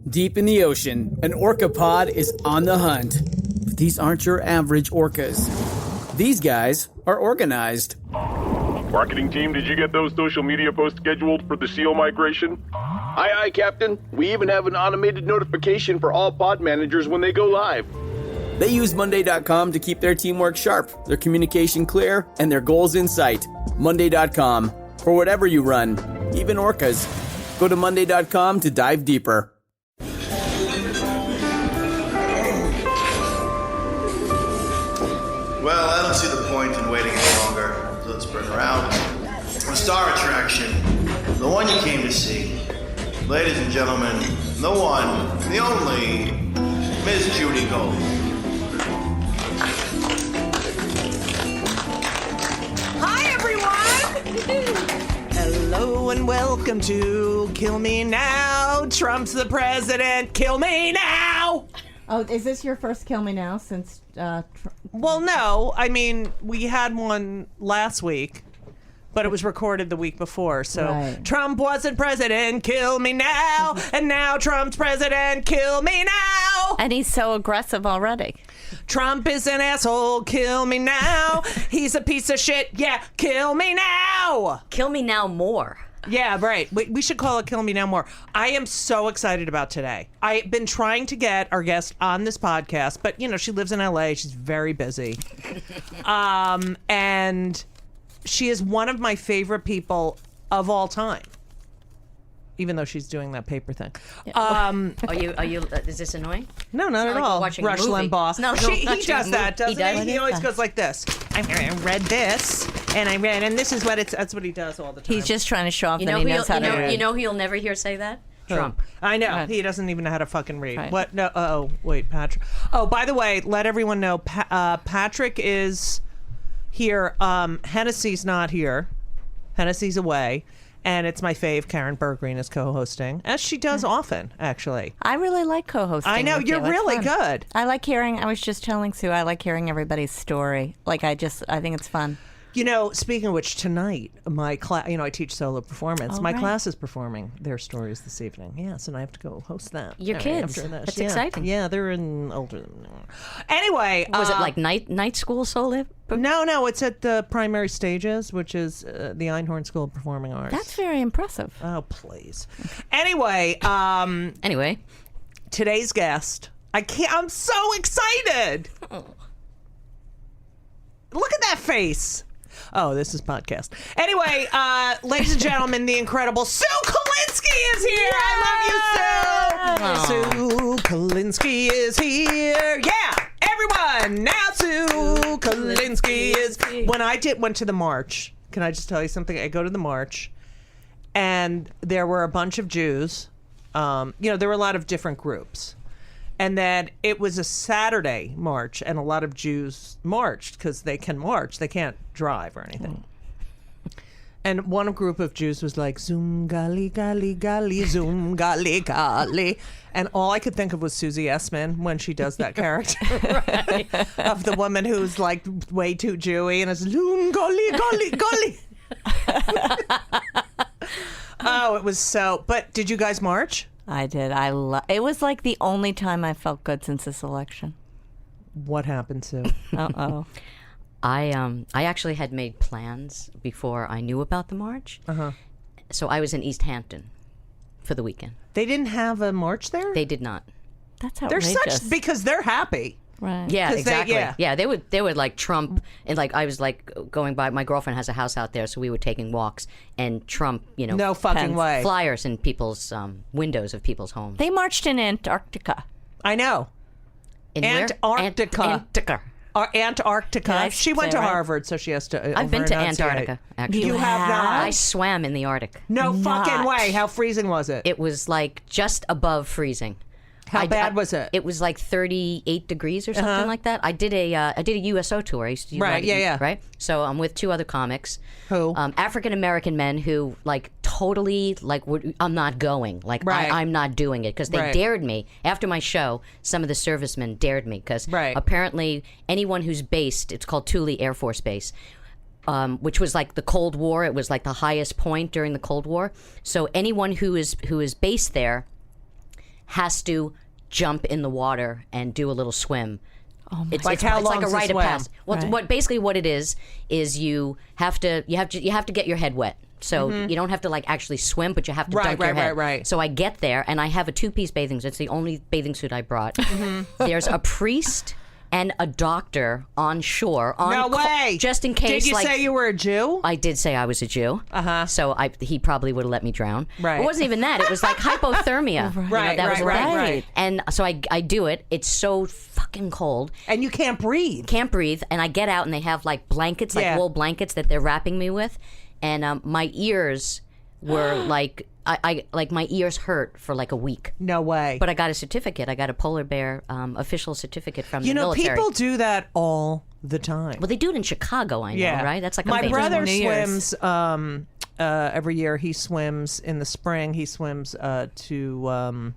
Deep in the ocean, an orca pod is on the hunt. But these aren't your average orcas. These guys are organized. Marketing team, did you get those social media posts scheduled for the SEAL migration? Aye, Captain. We even have an automated notification for all pod managers when they go live. They use Monday.com to keep their teamwork sharp, their communication clear, and their goals in sight. Monday.com. For whatever you run, even orcas. Go to Monday.com to dive deeper. Well, I don't see the point in waiting any longer, so let's bring her out. The star attraction, the one you came to see. Ladies and gentlemen, the one, the only, Miss Judy Gold. Hi, everyone! Hello and welcome to Kill Me Now. Trump's the president. Kill me now! Oh, is this your first Kill Me Now since... Well, no. I mean, we had one last week, but it was recorded the week before. So Right. Trump wasn't president. Kill me now. And now Trump's president. Kill me now. And he's so aggressive already. Trump is an asshole. Kill me now. He's a piece of shit. Yeah, kill me now. Kill me now more. Yeah, right. We should call it Kill Me Now More. I am so excited about today. I've been trying to get our guest on this podcast, but, you know, she lives in L.A. She's very busy. And she is one of my favorite people of all time. Even though she's doing that paper thing. Are you? Is this annoying? No, not It's at not like all. we're watching a Rush movie. Limbaugh. No, he not your does that, movie. doesn't He he? does? He always goes like this. I read this, and this is what it's. That's what he does all the time. He's just trying to show off that he knows how to read. You know who you'll never hear say that? Trump. I know. Right. He doesn't even know how to fucking read. Right. What? No. Oh, wait, Patrick. Oh, by the way, let everyone know Patrick is here. Hennessy's not here. Hennessy's away. And it's my fave, Karen Bergreen, is co-hosting, as she does often, actually. I really like co-hosting. I know, with you're you. It's really fun. good. I like hearing, I was just telling Sue, I like hearing everybody's story. Like, I think it's fun. You know, speaking of which, tonight, my class, I teach solo performance. Oh, my right. class is performing their stories this evening. Yes, and I have to go host that. Your kids. After this. That's Yeah. exciting. Yeah, they're in older than Anyway. Was it like night school solo? No, it's at the Primary Stages, which is the Einhorn School of Performing Arts. That's very impressive. Oh, please. Anyway, Anyway. today's guest, I'm so excited. Look at that face. Oh, this is podcast. Anyway, ladies and gentlemen, the incredible Sue Kolinsky is here. I love you, Sue. Sue Kolinsky is here. Yeah, everyone. Now Sue Kolinsky is. When I went to the march, can I just tell you something? I go to the march, and there were a bunch of Jews. There were a lot of different groups. And then it was a Saturday march, and a lot of Jews marched because they can march. They can't drive or anything. And one group of Jews was like, zoom, gali, gali, gali, zoom, gali, gali. And all I could think of was Susie Essman when she does that character of the woman who's like way too Jewy and is zoom, gali, gali, gali. Oh, it was so. But did you guys march? I did. It was like the only time I felt good since this election. What happened, Sue? Uh-oh. I actually had made plans before I knew about the march. Uh-huh. So I was in East Hampton for the weekend. They didn't have a march there? They did not. That's They're outrageous. because they're happy. Right. Yeah, 'Cause exactly. yeah. They would like Trump, and like I was like going by. My girlfriend has a house out there, so we were taking walks, and Trump, No fucking way. flyers in people's windows of people's homes. They marched in Antarctica. I know. In where? Antarctica. Antarctica. Antarctica. Did I She went say to right? Harvard, so she has to. I've been to over-enunciate. Antarctica. Actually, You have not? I swam in the Arctic. No Not. fucking way. How freezing was it? It was like just above freezing. How bad was it? It was like 38 degrees or something like that. I did a USO tour. I used to do Right, yeah. Right. So I'm with two other comics. Who? African American men who like totally like I'm not going. Like Right. I'm not doing it because they Right. dared me after my show. Some of the servicemen dared me because Right. apparently anyone who's based, it's called Thule Air Force Base. Which was like the Cold War. It was like the highest point during the Cold War. So anyone who is based there has to jump in the water and do a little swim. It's how long like a is the rite of swim? passage. What basically what it is you have to get your head wet. So you don't have to like actually swim, but you have to dunk your head. Right. So I get there and I have a 2-piece bathing suit. It's the only bathing suit I brought. There's a priest and a doctor on shore. No way. Just in case. Did you say you were a Jew? I did say I was a Jew. So he probably would have let me drown. Right. It wasn't even that. It was like hypothermia. Right. And so I do it. It's so fucking cold. And you can't breathe. Can't breathe. And I get out and they have like blankets, like wool blankets that they're wrapping me with. And my ears were like, my ears hurt for like a week. No way. But I got a certificate. I got a polar bear official certificate from the military. People do that all the time. Well, they do it in Chicago, I know, right? That's like a my thing. brother New Year's. swims every year. He swims in the spring. He swims to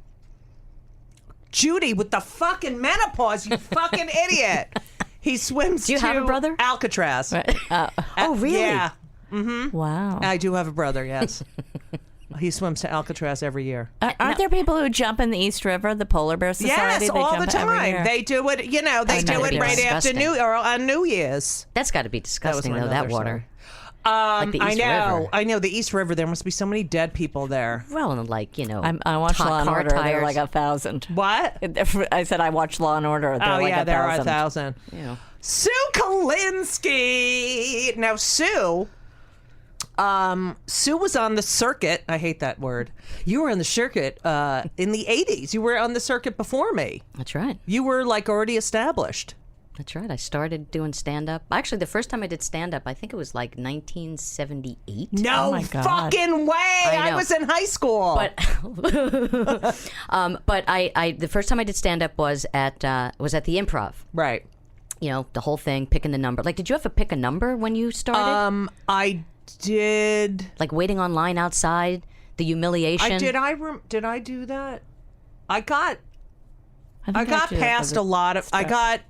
Judy with the fucking menopause. You fucking idiot. He swims. Do you have a brother? Alcatraz. Oh, really? Yeah, Wow. I do have a brother. Yes. He swims to Alcatraz every year. Aren't there people who jump in the East River, the Polar Bear Society? Yes, They all the jump every time. year. They do it. You know, they That's do gotta it be right after disgusting. on New Year's. That's got to be disgusting, though, that another water. Like the I East know. River. I know the East River. There must be so many dead people there. Well, and like, you know, I watched hot Law and car Order. There tires. were like 1,000. What? I said I watched Law and Order. There Oh were like yeah, there are 1,000. 1,000. You know. Sue Kolinsky. Now Sue was on the circuit. I hate that word. You were on the circuit in the 80s. You were on the circuit before me. That's right. You were like already established. That's right. I started doing stand-up. Actually, the first time I did stand-up, I think it was like 1978. No Oh my God. fucking way! I know. was in high school. But I the first time I did stand-up was at the Improv. right. You know, the whole thing, picking the number. Like, did you ever pick a number when you started? I did. Like waiting online outside, the humiliation. I did. Did I do that? I got I got did past for a the lot of. I start.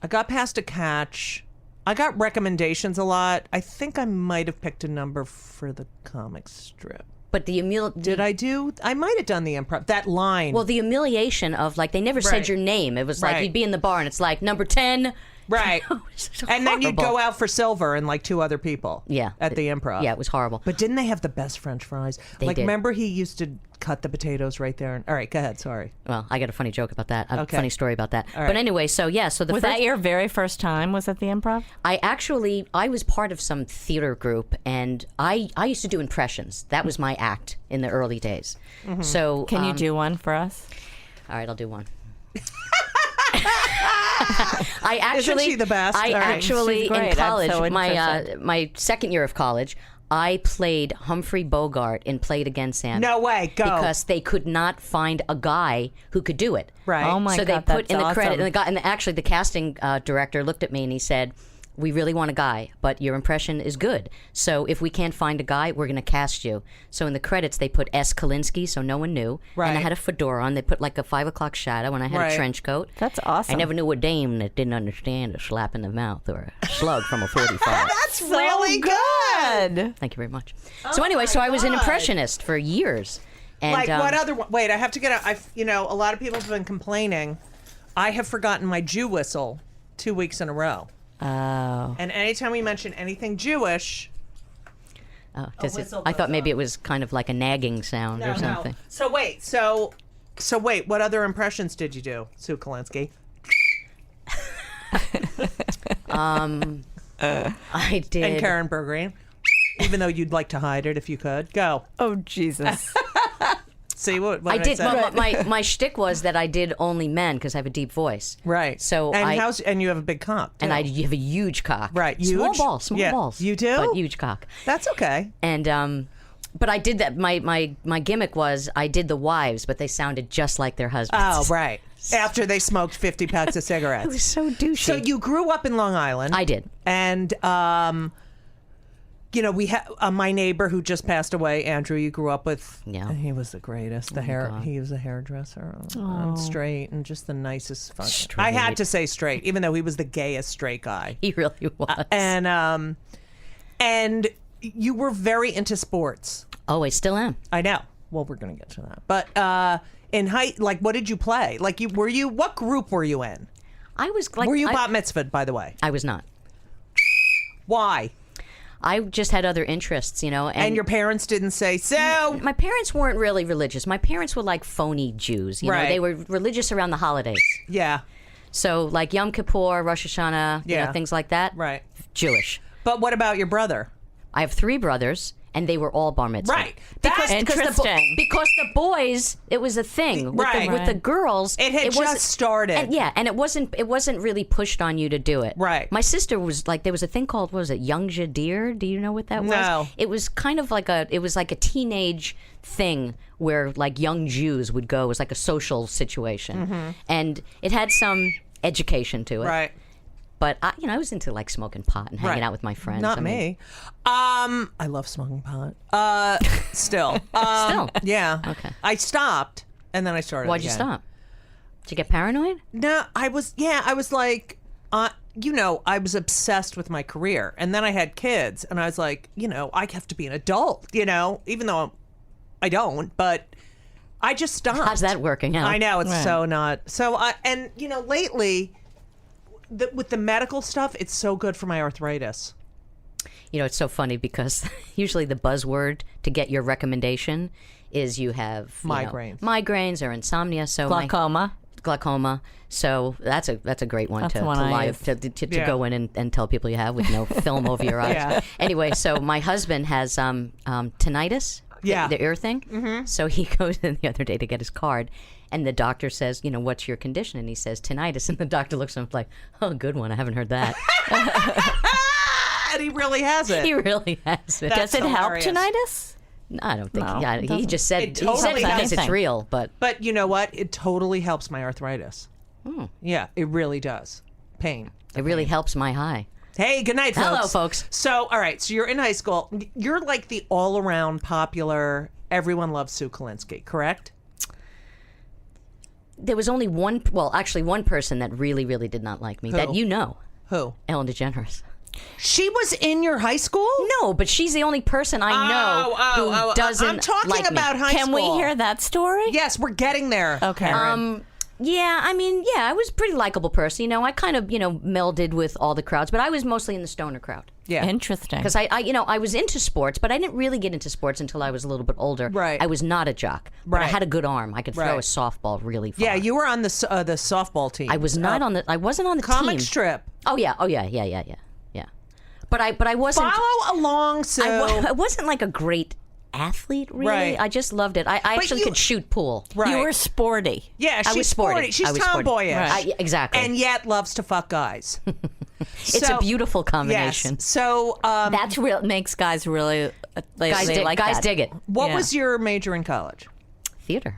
got past a catch. I got recommendations a lot. I think I might have picked a number for the comic strip. But the Did I do? I might have done the improv. That line. Well, the humiliation of like they never Right. said your name. It was like Right. you'd be in the bar and it's like number 10. right. It's And then you'd horrible. go out for silver and like 2 other people. Yeah. At the improv. Yeah, it was horrible. But didn't they have the best French fries? They like, did. remember he used to cut the potatoes right there. All right, go ahead. Sorry. Well, I got a funny joke about that. A Okay. funny story about that. All right. But anyway, so yeah, so the Was first, that your very first time? Was at the Improv? I was part of some theater group, and I used to do impressions. That was my act in the early days. So Can you do one for us? All right, I'll do one. I actually, Isn't she the best? I All right. actually She's great. in college, I'm so my interested. my second year of college, I played Humphrey Bogart in Played Again Santa. No way. Go. Because they could not find a guy who could do it. Right. Oh my so God, they put that's in the credit, awesome. and the guy, and actually the casting director looked at me and he said, "We really want a guy, but your impression is good. So if we can't find a guy, we're going to cast you." So in the credits, they put S. Kolinsky, so no one knew. Right. And I had a fedora on. They put like a 5 o'clock shadow, and I had Right. a trench coat. That's awesome. I never knew a dame that didn't understand a slap in the mouth or a slug from a 45. That's really good. Thank you very much. So anyway, so I was an God. impressionist for years. And, Like what other one? Wait, I have to get a. A lot of people have been complaining. I have forgotten my Jew whistle 2 weeks in a row. Oh. And anytime we mention anything Jewish, Oh, does it, whistle I goes thought maybe off. it was kind of like a nagging sound or something. No. So wait, so wait, what other impressions did you do, Sue Kolinsky? I did. And Karen Bergreen. Even though you'd like to hide it if you could. Go. Oh Jesus. See what I did. say? My shtick was that I did only men because I have a deep voice. Right. So and you have a big cock. and too. I have a huge cock. Right, Small huge? balls. Small Yeah. balls. You do? But huge cock. That's okay. And but I did that. My gimmick was I did the wives, but they sounded just like their husbands. Oh, right. After they smoked 50 packs of cigarettes. It was so douchey. So you grew up in Long Island. I did. And we had my neighbor who just passed away, Andrew. You grew up with. Yeah. He was the greatest. He was a hairdresser, straight, and just the nicest. Straight. I had to say straight, even though he was the gayest straight guy. He really was. And you were very into sports. Oh, I still am. I know. Well, we're gonna get to that. But in like, what did you play? Like, what group were you in? I was like, Were you bat mitzvahed, by the way? I was not. Why? I just had other interests, And your parents didn't say so. My parents weren't really religious. My parents were like phony Jews. You know, Right. they were religious around the holidays. Yeah. So like Yom Kippur, Rosh Hashanah, Yeah. things like that. Right. Jewish. But what about your brother? I have 3 brothers, and they were all bar mitzvah. Right. Because Interesting. because the boys, it was a thing. Right. With the girls, It had wasn't- just started. And it wasn't really pushed on you to do it. Right. My sister was like, there was a thing called, what was it, Young Jadir? Do you know what that was? No. It was kind of like a teenage thing where like young Jews would go. It was like a social situation. And it had some education to it. Right. But I was into like smoking pot and hanging Right. out with my friends. Not I mean, me. I love smoking pot. Still. Still? Yeah. Okay. I stopped, and then I started Why'd you again. stop? Did you get paranoid? No, I was like, I was obsessed with my career. And then I had kids, and I was like, I have to be an adult, even though I don't, but I just stopped. How's that working out? I know, it's so not. So, lately, with the medical stuff, it's so good for my arthritis. It's so funny because usually the buzzword to get your recommendation is you have Migraines. Migraines or insomnia. So glaucoma. So that's a great one to one I lie use. to go in and tell people you have with no film over your eyes. Yeah. Anyway, so my husband has tinnitus. Yeah. The ear thing. Mm-hmm. So he goes in the other day to get his card. And the doctor says, what's your condition? And he says, tinnitus. And the doctor looks at him like, oh, good one. I haven't heard that. And he really has it. He really has it. That's Does it help hilarious. tinnitus? I don't think. No, Yeah, it he doesn't. just said It totally he said it's anything. real, but But you know what? It totally helps my arthritis. Yeah, it really does. Pain. it really helps my high. Hey, good night, folks. Hello, folks. So, all right, so you're in high school. You're like the all-around popular, everyone loves Sue Kolinsky, correct? There was only one person that really, really did not like me. Who? That Who? Ellen DeGeneres. She was in your high school? No, but she's the only person I know who doesn't I'm talking like about me. high Can school. we hear that story? Yes, we're getting there. Okay. Karen. Yeah, I was a pretty likable person. I kind of, melded with all the crowds, but I was mostly in the stoner crowd. Yeah. Interesting. Because I was into sports, but I didn't really get into sports until I was a little bit older. Right. I was not a jock, but I Right. had a good arm. I could throw Right. a softball really far. Yeah, you were on the softball team. I was not on the. I wasn't on the comic team. strip. Oh yeah. But I wasn't. Follow along, Sue. I wasn't like a great athlete, really. Right. I just loved it. I actually you- could shoot pool. Right. You were sporty. Yeah, she's I was sporty. She's I was sporty. tomboyish. Right. Exactly. And yet loves to fuck guys. It's a beautiful combination. Yes. So, That's real. Makes guys really. Guys, they like guys that. dig it. what Yeah. was your major in college? Theater.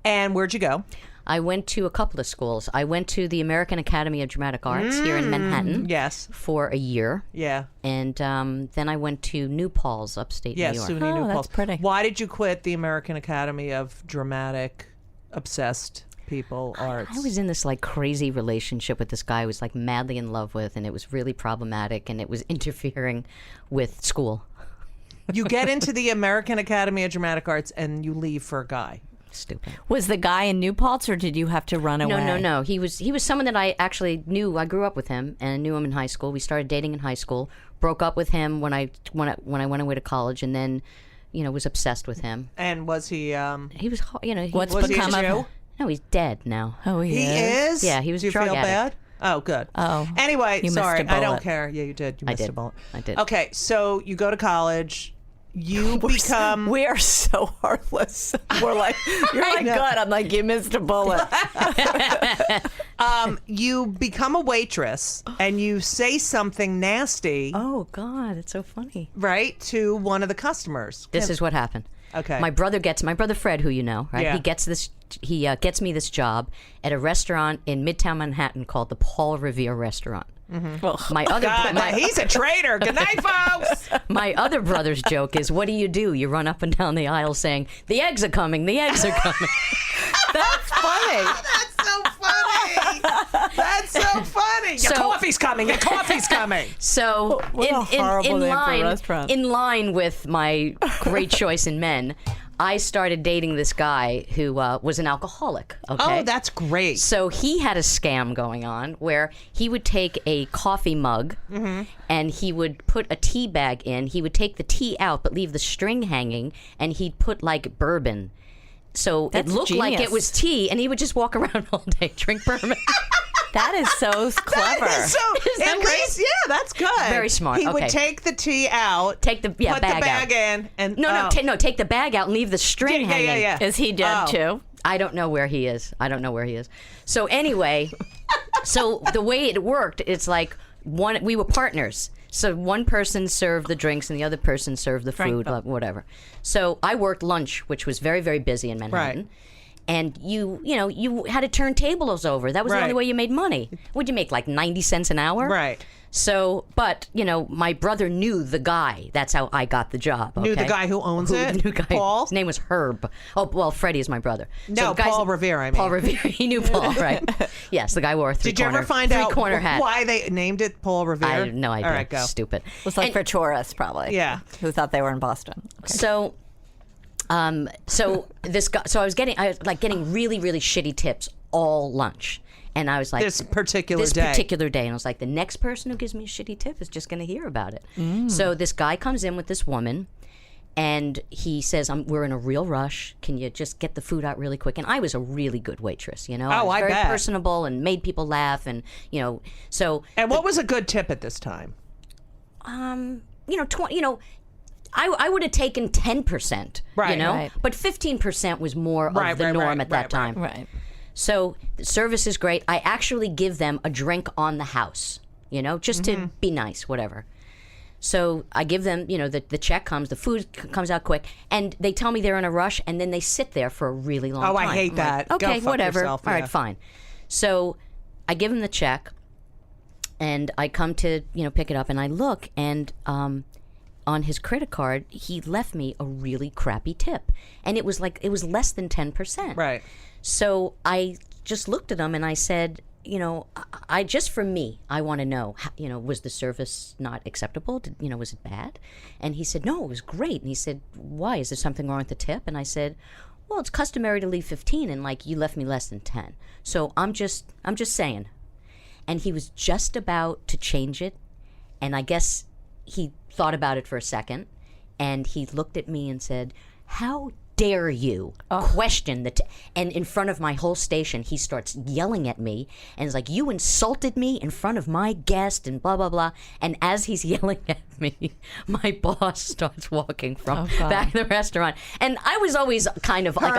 And where'd you go? I went to a couple of schools. I went to the American Academy of Dramatic Arts here in Manhattan. Yes. For a year. Yeah. And then I went to New Paltz, upstate Yes, New York. SUNY New Oh, that's Paltz. pretty. Why did you quit the American Academy of Dramatic Obsessed People Arts? I was in this like crazy relationship with this guy I was like madly in love with, and it was really problematic, and it was interfering with school. You get into the American Academy of Dramatic Arts and you leave for a guy. Stupid. Was the guy in New Paltz, or did you have to run away? No. He was someone that I actually knew. I grew up with him and knew him in high school. We started dating in high school. Broke up with him when I went away to college, and then, was obsessed with him. And was he? He was, What's Was he a become of Jew? him? No, he's dead now. Oh, He is. Yeah, he was Do a you drug feel addict. bad? Oh, good. Oh. Anyway, You missed sorry, a I don't bullet. care. Yeah, you did. You missed did. a bullet. I did. Okay, so you go to college. You become. We are so heartless. We're like, you're like, good. I'm like, you missed a bullet. You become a waitress and you say something nasty, Oh God, it's so funny. right, to one of the customers. This is what happened. Okay. My brother Fred, who you know, right? Yeah. He gets me this job at a restaurant in Midtown Manhattan called the Paul Revere Restaurant. Mm-hmm. My other God, he's a traitor. Good night, folks. my other brother's joke is, what do? You run up and down the aisle saying, "The eggs are coming. The eggs are coming." That's funny. That's so funny. That's so funny. Your So- coffee's coming. Your coffee's coming. So What a horrible name for a restaurant. in line with my great choice in men, I started dating this guy who was an alcoholic. Okay? Oh, that's great. So he had a scam going on where he would take a coffee mug and he would put a tea bag in. He would take the tea out but leave the string hanging, and he'd put like bourbon. So That's it looked like it genius. was tea, and he would just walk around all day, drink bourbon. That is so clever. that At great? least, yeah, that's good. Very smart. He would Okay. take the tea out, Take the put bag the bag out. in, and No, take the bag out and leave the string hanging. yeah. Is he dead too? I don't know where he is. So anyway, so the way it worked, it's like we were partners. So one person served the drinks and the other person served the food, whatever. So I worked lunch, which was very, very busy in Manhattan. Right. And you had to turn tables over. That was the Right. only way you made money. Would you make like 90 cents an hour? Right. So, but, my brother knew the guy. That's how I got the job. Knew the okay? guy who owns it? Knew guy. Paul? His name was Herb. Oh, well, Freddie is my brother. No, the guy's- Paul Revere, I mean. Paul Revere. He knew Paul, right? Yes, the guy wore a Did you ever find out three-corner hat. why they named it Paul Revere? I have no idea. All right, go. Stupid. It was like for tourists, probably. Yeah. Who thought they were in Boston. Okay. So, this guy. So I was getting really, really shitty tips all lunch, and I was like, This particular day. and I was like, the next person who gives me a shitty tip is just going to hear about it. So this guy comes in with this woman, and he says, we're in a real rush. Can you just get the food out really quick? And I was a really good waitress, I was I very bet. personable and made people laugh, and so. And what was a good tip at this time? 20. I would have taken 10%, Right, right. But 15% was more of Right, the right, norm right, at that right, time. Right. So the service is great. I actually give them a drink on the house, just to be nice, whatever. So I give them, the check comes, the food comes out quick, and they tell me they're in a rush, and then they sit there for a really long time. Oh, I hate I'm that. like, Go okay, fuck whatever. yourself, All right, yeah. fine. So I give them the check, and I come to, pick it up, and I look, and on his credit card, he left me a really crappy tip. And it was less than 10%. Right. So I just looked at him and I said, I just for me, I want to know, was the service not acceptable? Was it bad? And he said, no, it was great. And he said, why? Is there something wrong with the tip? And I said, well, it's customary to leave 15, and you left me less than 10. So I'm just saying. And he was just about to change it, and I guess he thought about it for a second, and he looked at me and said, how dare you question the and in front of my whole station he starts yelling at me and is like, you insulted me in front of my guest and blah blah blah. And as he's yelling at me, my boss starts walking from back to the restaurant, and I was always kind of like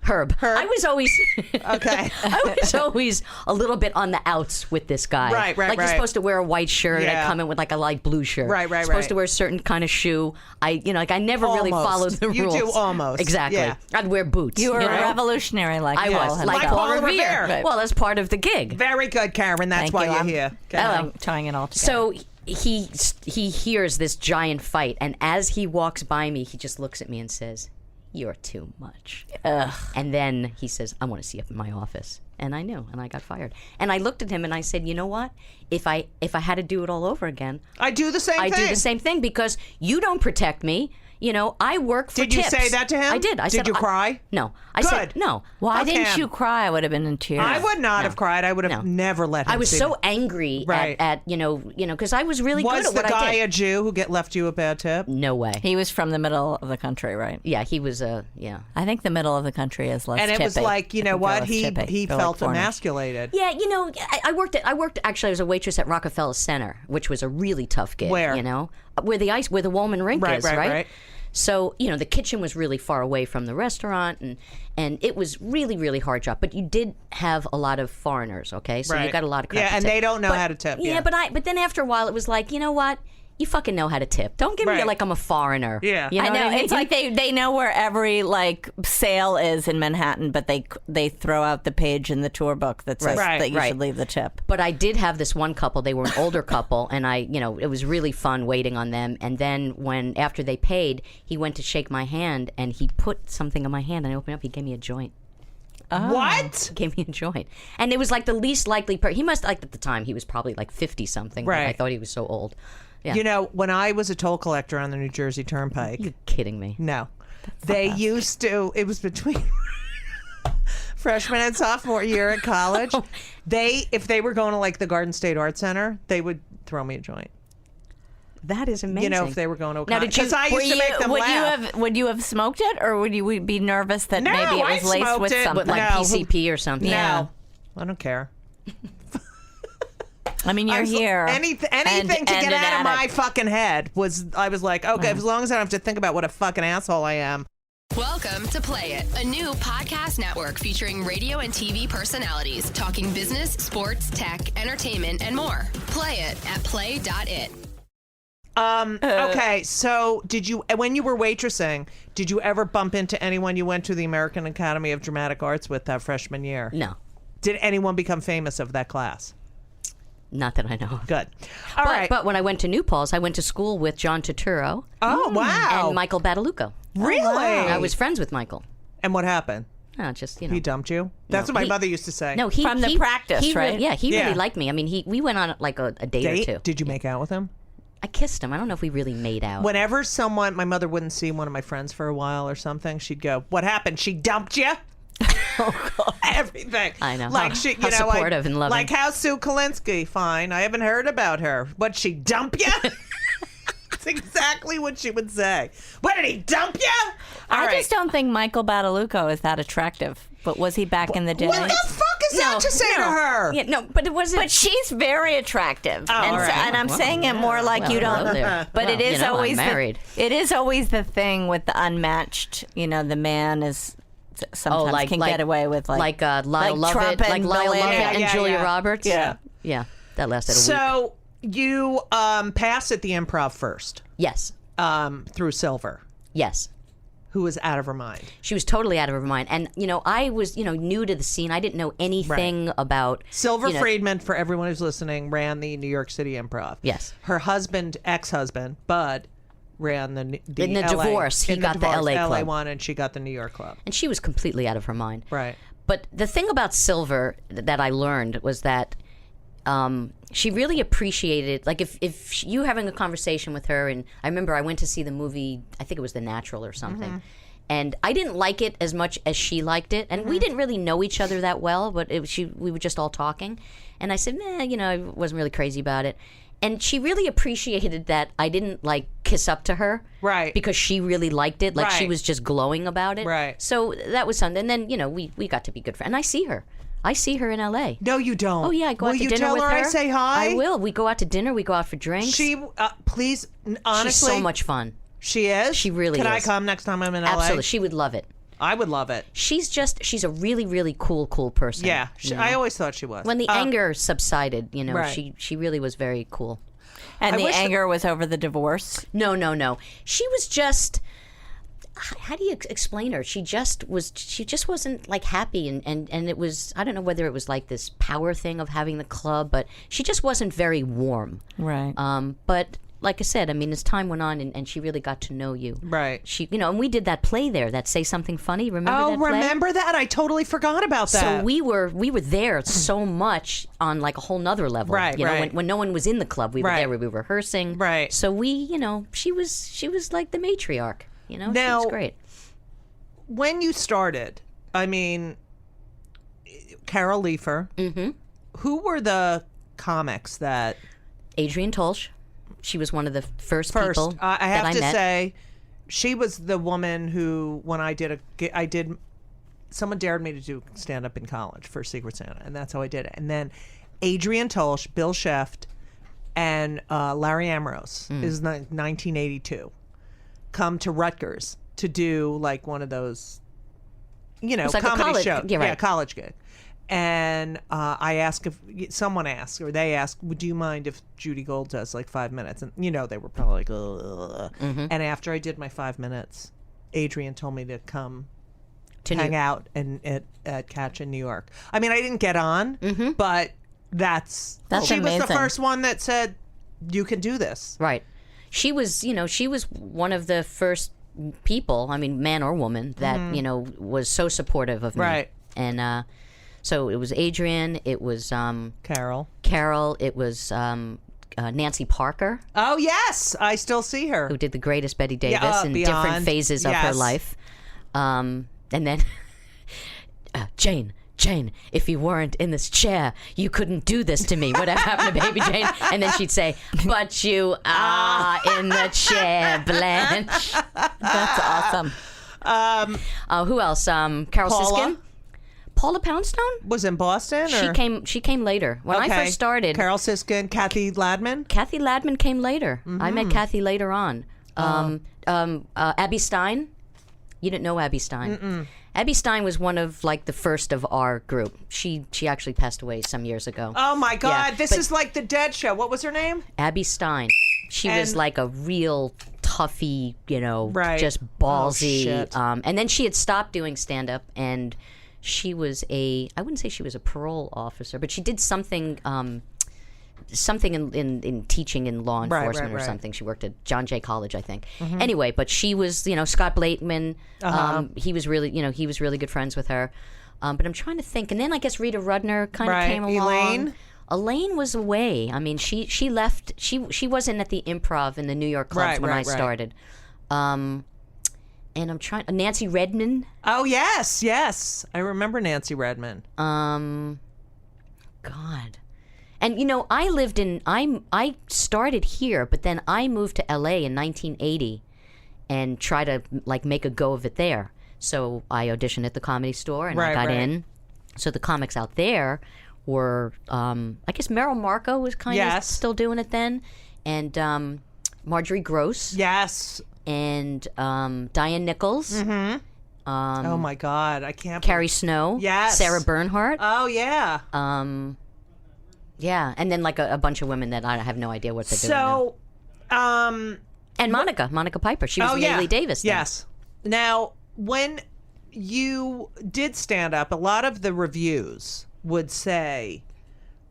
Herb. I was always Okay. I was always a little bit on the outs with this guy. Right, Like you're right. supposed to wear a white shirt. Yeah. I come in with like a light blue shirt. Right, Supposed to wear a certain kind of shoe. I never really Almost. followed the You rules. do almost. Exactly. Yeah. I'd wear boots. You were know? revolutionary like I Paul was himself. like Paul Revere. Revere. Right. Well, that's part of the gig. Very good, Karen. That's Thank why you. you're I'm here. tying it all together. So he hears this giant fight, and as he walks by me, he just looks at me and says, "You're too much." Ugh. And then he says, "I want to see you up in my office." And I knew, and I got fired. And I looked at him and I said, "You know what? If I had to do it all over again, I do the same I thing. do the same thing because you don't protect me. I work for Did you tips." say that to him? I did. I Did said, you cry? No. I Good. said no. Why Fuck didn't him. you cry? I would have been in tears. I would not have cried. I would have never let him I was see so me. angry Right. at because I was really good Was at the what guy I did. a Jew who left you a bad tip? No way. He was from the middle of the country, right? Yeah, he was yeah. I think the middle of the country is less And it was tippy. like, you I know think they're what? less He tippy. They're felt like foreigners. emasculated. Yeah, I worked actually I was a waitress at Rockefeller Center, which was a really tough gig. Where? Where the Woolman Rink Right, is, right, right. So, the kitchen was really far away from the restaurant, and it was really, really hard job. But you did have a lot of foreigners, okay? So you Right. got a lot of crappy Yeah, and tip. they don't know But- how to tip, Yeah, yeah. but then after a while, it was like, you know what? You fucking know how to tip. Don't give me Right. like I'm a foreigner. Yeah. You know I know. what I mean? It's like they know where every sale is in Manhattan, but they throw out the page in the tour book that says Right. that you Right. should leave the tip. But I did have this one couple. They were an older couple, and it was really fun waiting on them. And then after they paid, he went to shake my hand, and he put something in my hand, and I opened up. He gave me a joint. What? He gave me a joint, and it was like the least likely. He must at the time he was probably like 50 something. Right. I thought he was so old. Yeah. When I was a toll collector on the New Jersey Turnpike. You're kidding me. No. They used to. It was between freshman and sophomore year at college. If they were going to like the Garden State Art Center, they would throw me a joint. That is amazing. You know, if they were going to Now, because I used to make them laugh. Would you have smoked it, or would you be nervous that maybe it was laced with something? But like PCP or something? No, I don't care. I mean, you're here. Anything to get out of my fucking head I was like, okay, as long as I don't have to think about what a fucking asshole I am. Welcome to Play It, a new podcast network featuring radio and TV personalities talking business, sports, tech, entertainment, and more. Play it at play.it. Okay, so when you were waitressing, did you ever bump into anyone you went to the American Academy of Dramatic Arts with that freshman year? No. Did anyone become famous of that class? Not that I know of. Good. All right. But when I went to New Paltz, I went to school with John Turturro. Oh, wow. And Michael Badalucco. Really? I was friends with Michael. And what happened? Just, you know. He dumped you? That's what my mother used to say. No, From the practice, right? He really liked me. I mean, we went on like a date or two. Did you make out with him? I kissed him. I don't know if we really made out. Whenever my mother wouldn't see one of my friends for a while or something, she'd go, "What happened? She dumped you?" Oh, God. Everything. I know. Like how supportive and loving. Like how Sue Kolinsky. Fine. I haven't heard about her. What, she dump you? That's exactly what she would say. What, did he dump you? I just don't think Michael Badalucco is that attractive. But was he back in the day? What the fuck is that to say to her? Yeah, no, but it wasn't. But she's very attractive, all right. and I'm saying it more like you don't. But it is always I'm married. It is always the thing with the unmatched. You know, the man is sometimes can get away with like Lyle Lovett, Trump and Julia Roberts. Yeah. That lasted a week. So you passed at the Improv first. Yes. Through Silver. Yes. Who was out of her mind. She was totally out of her mind. And, I was, new to the scene. I didn't know anything about... Silver Friedman, for everyone who's listening, ran the New York City Improv. Yes. Her ex-husband, Bud, ran in the divorce. He got the LA club. LA one, and she got the New York club. And she was completely out of her mind. Right. But the thing about Silver that I learned was that she really appreciated, like if you having a conversation with her, and I remember I went to see the movie, I think it was The Natural or something, and I didn't like it as much as she liked it, and we didn't really know each other that well, but we were just all talking, and I said, I wasn't really crazy about it, and she really appreciated that I didn't like kiss up to her, right? Because she really liked it, like she was just glowing about it, right? So that was something, and then we got to be good friends, and I see her in L.A. No, you don't. Oh, yeah, I go out to dinner with her. Will you tell her I say hi? I will. We go out to dinner. We go out for drinks. She, please, honestly. She's so much fun. She is? She really is. Can I come next time I'm in L.A.? Absolutely. She would love it. I would love it. She's a really, really cool person. Yeah. I always thought she was. When the anger subsided, right. she really was very cool. And the anger was over the divorce? No. She was just... How do you explain her? She just wasn't like happy, and it was, I don't know whether it was like this power thing of having the club, but she just wasn't very warm. Right. But like I said, I mean, as time went on and she really got to know you. Right. She, and we did that play there, that Say Something Funny. Remember that play? Remember that? I totally forgot about that. So we were there so much on like a whole nother level. Right. When no one was in the club, we were there. We were rehearsing. Right. So we, she was like the matriarch. Now, she was great. When you started, I mean, Carol Leifer, who were the comics that... Adrienne Tolsch. She was one of the first people I have that to met. say, she was the woman who, when someone dared me to do stand-up in college for Secret Santa, and that's how I did it. And then Adrienne Tolsch, Bill Sheft, and Larry Ambrose is 1982. Come to Rutgers to do like one of those, like comedy shows. Yeah, right. Yeah, college gig. And I asked someone asked, or they asked, would you mind if Judy Gold does like 5 minutes? And they were probably like, ugh. And after I did my 5 minutes, Adrienne told me to come to hang out at Catch in New York. I mean, I didn't get on, but she amazing. was the first one that said, you can do this. Right. She was one of the first people, I mean, man or woman, that, was so supportive of me. Right. And so it was Adrienne, it was Carol, it was Nancy Parker, Oh yes, I still see her. who did The Greatest Betty Davis in Beyond. different phases of her Yes. life. And then Jane, if you weren't in this chair, you couldn't do this to me. Whatever happened to Baby Jane? And then she'd say, but you are in the chair, Blanche. That's awesome. Who else? Carol Paula? Siskin. Paula Poundstone? Was in Boston. Or? She came later. When I first started, Carol Siskin, Kathy Ladman. Kathy Ladman came later. I met Kathy later on. Abby Stein. You didn't know Abby Stein. Mm-mm. Abby Stein was one of like the first of our group. She actually passed away some years ago. Oh my God! Yeah, This but is like the Dead Show. What was her name? Abby Stein. She was And- like a real toughie, Right. just ballsy. Oh, shit. And then she had stopped doing stand-up, and she was I wouldn't say she was a parole officer, but she did something in teaching in law enforcement or right. something. She worked at John Jay College, I think. Anyway, but she was, Scott Blakeman. He was really, he was really good friends with her. But I'm trying to think. And then I guess Rita Rudner kind of Right. came along. Elaine? Elaine was away. I mean, she left. She wasn't at the Improv in the New York clubs when I started. And I'm trying. Nancy Redman. Oh yes, I remember Nancy Redman. God. And I lived in I started here, but then I moved to LA in 1980 and tried to like make a go of it there. So I auditioned at the Comedy Store and I got in. So the comics out there were I guess Merrill Marco was kind of still doing it then, and Marjorie Gross. Yes. And Diane Nichols. Mm-hmm. Oh my God, I can't. Carrie Snow. Yes. Sarah Bernhardt. Oh yeah. Yeah, and then like a bunch of women that I have no idea what they're doing So, now. And Monica Piper. She was Lee Davis. Then. Yes. Now, when you did stand up, a lot of the reviews would say,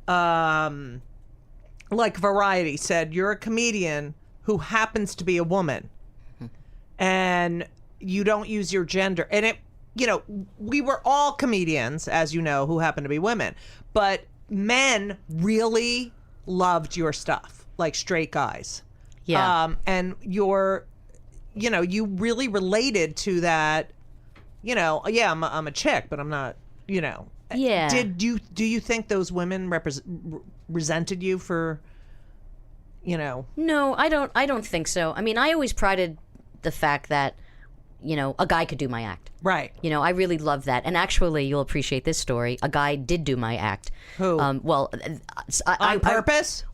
like Variety said, you're a comedian who happens to be a woman, and you don't use your gender. And it, we were all comedians, as you know, who happen to be women, but men really loved your stuff, like straight guys. Yeah. And you really related to that, I'm a chick, but I'm not, Yeah. Do you think those women resented you for, No, I don't think so. I mean, I always prided the fact that, a guy could do my act. Right. I really love that. And actually, you'll appreciate this story. A guy did do my act. Who? On purpose?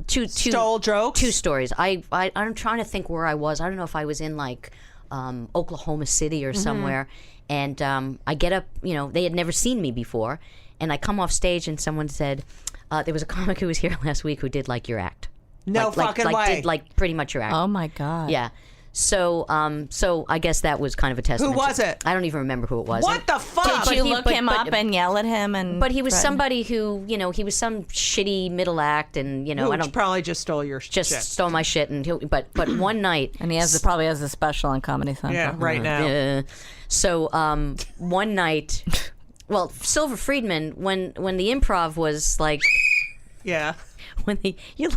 Two stole jokes? Two stories. I'm trying to think where I was. I don't know if I was in like Oklahoma City or somewhere. And I get up, they had never seen me before. And I come off stage and someone said, there was a comic who was here last week who did like your act. No fucking way. Did like pretty much your act. Oh my God. Yeah. So I guess that was kind of a testament. Who was it? I don't even remember who it was. What the fuck? Did you look him up and yell at him? But he was somebody who, he was some shitty middle act, and Who probably just stole your shit. stole my shit, and but one night, And he probably has a special on Comedy Central. Yeah, right now. So one night, well, Silver Friedman, when the Improv was like, Yeah. when you're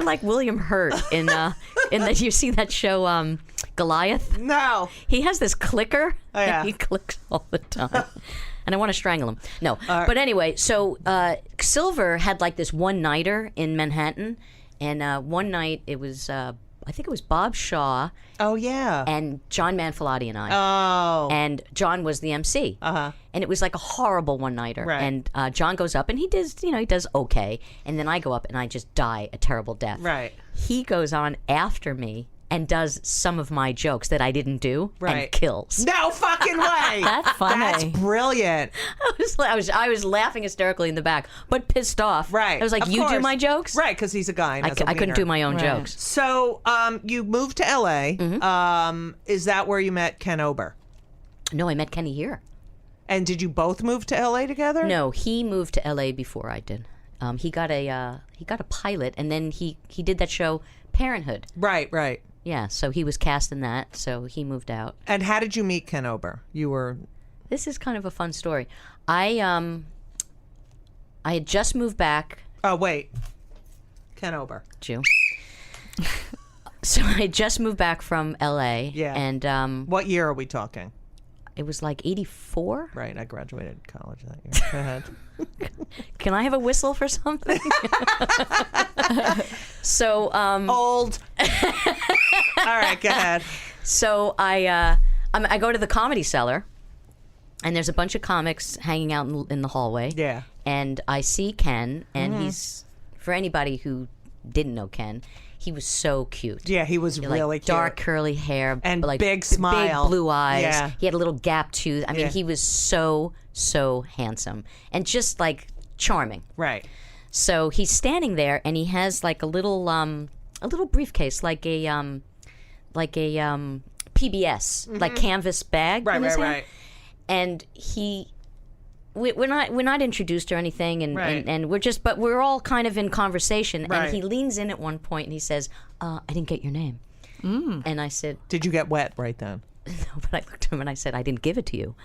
like William Hurt in that you see that show Goliath. No. He has this clicker. Oh, yeah. He clicks all the time. And I want to strangle him. No. But anyway, so Silver had like this one-nighter in Manhattan. And one night it was, I think it was Bob Shaw. Oh, yeah. And John Manfillotti and I. Oh. And John was the MC. Uh-huh. And it was like a horrible one-nighter. Right. And John goes up and he does okay. And then I go up and I just die a terrible death. Right. He goes on after me and does some of my jokes that I didn't do and kills. No fucking way. That's funny. That's brilliant. I was laughing hysterically in the back, but pissed off. Right. I was like, Of "You do course. my jokes?" Right, because he's a guy. And I has a couldn't wiener. do my own jokes. So, you moved to LA. Is that where you met Ken Ober? No, I met Kenny here. And did you both move to LA together? No, he moved to LA before I did. He got a pilot, and then he did that show Parenthood. Right. Yeah, so he was cast in that, so he moved out. And how did you meet Ken Ober? You were... This is kind of a fun story. I had just moved back. Oh, wait. Ken Ober. Jew. So I just moved back from L.A. Yeah. And What year are we talking? it was like 84. Right, I graduated college that year. Go ahead. Can I have a whistle for something? So Old. All right, go ahead. So I go to the Comedy Cellar, and there's a bunch of comics hanging out in the hallway. Yeah. And I see Ken, and he's, for anybody who didn't know Ken, he was so cute. Yeah, he was Like really cute. dark curly hair And like big smile. big blue eyes. Yeah. He had a little gap tooth. I mean, Yeah. he was so handsome and just like charming. Right. So he's standing there, and he has like a little briefcase, like a PBS, like canvas bag. Right, in his right, hand. right. And we're not introduced or anything, and we're all kind of in conversation. Right. And he leans in at one point and he says, "I didn't get your name." And I said, Did you get wet right then? "No," but I looked at him and I said, "I didn't give it to you."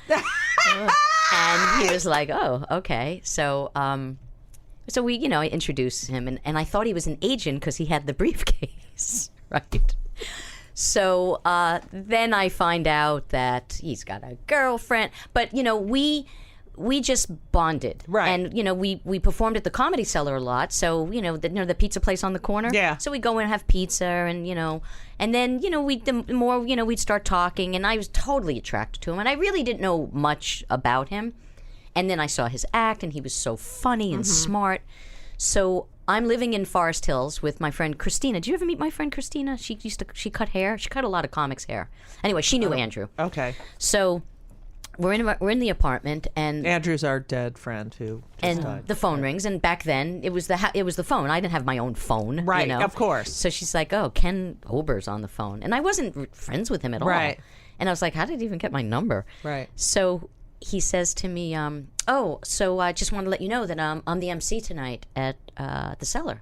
And he was like, "Oh, okay." So we, I introduced him, and I thought he was an agent because he had the briefcase, right? So then I find out that he's got a girlfriend, but we just bonded, Right? And we performed at the Comedy Cellar a lot, so the pizza place on the corner. Yeah. So we go in and have pizza, and and then the more we'd start talking, and I was totally attracted to him, and I really didn't know much about him, and then I saw his act, and he was so funny and smart. So I'm living in Forest Hills with my friend Christina. Did you ever meet my friend Christina? She cut hair. She cut a lot of comics' hair. Anyway, she knew Andrew. Okay. So we're in the apartment, and Andrew's our dead friend who just died. the phone rings. And back then it was the phone. I didn't have my own phone, Right, of course. So she's like, "Oh, Ken Ober's on the phone," and I wasn't friends with him at all. Right. And I was like, "How did he even get my number?" Right. So he says to me, so I just want to let you know that I'm the MC tonight at the Cellar."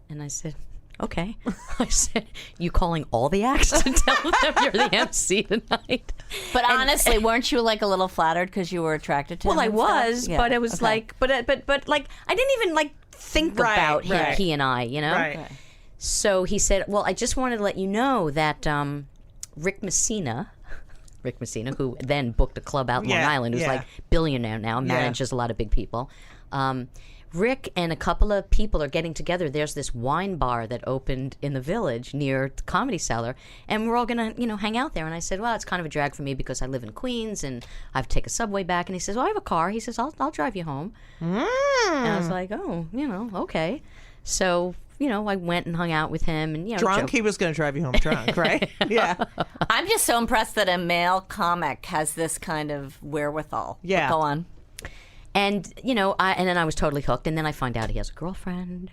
And I said, "Okay." I said, "You calling all the acts to tell them you're the MC tonight?" But honestly, weren't you like a little flattered because you were attracted to him? Well, I and stuff? was, Yeah. but it was Okay. like, but like, I didn't even like think Right, about him, right. he and I, Right. Okay. So he said, "Well, I just wanted to let you know that Rick Messina, who then booked a club out in Long Yeah, Island, who's yeah. like billionaire now, manages a lot of big people. Rick and a couple of people are getting together. There's this wine bar that opened in the Village near the Comedy Cellar, and we're all gonna, hang out there." And I said, "Well, it's kind of a drag for me because I live in Queens and I have to take a subway back." And he says, "Well, I have a car." He says, "I'll drive you home." And I was like, "Oh, okay." So I went and hung out with him, and Drunk? joked. He was going to drive you home drunk, right? Yeah. I'm just so impressed that a male comic has this kind of wherewithal. Yeah. But go on. And and then I was totally hooked. And then I find out he has a girlfriend,